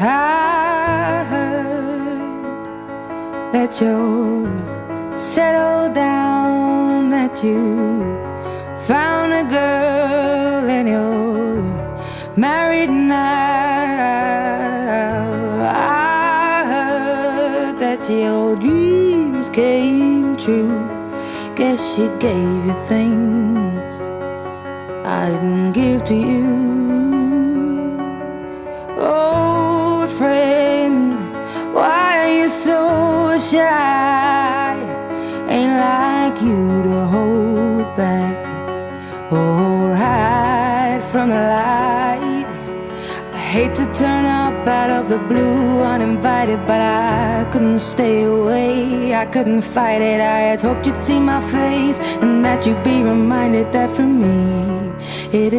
I heard that you're settled down, that you found a girl and you're married now. I heard that your dreams came true. Guess she gave you things I didn't give to you. Old friend, why are you so shy? Ain't like you to hold back or hide from the light. I hate to turn up out of the blue uninvited, but I couldn't stay away, I couldn't fight it. I had hoped you'd see my face and that you'd be reminded that for me it is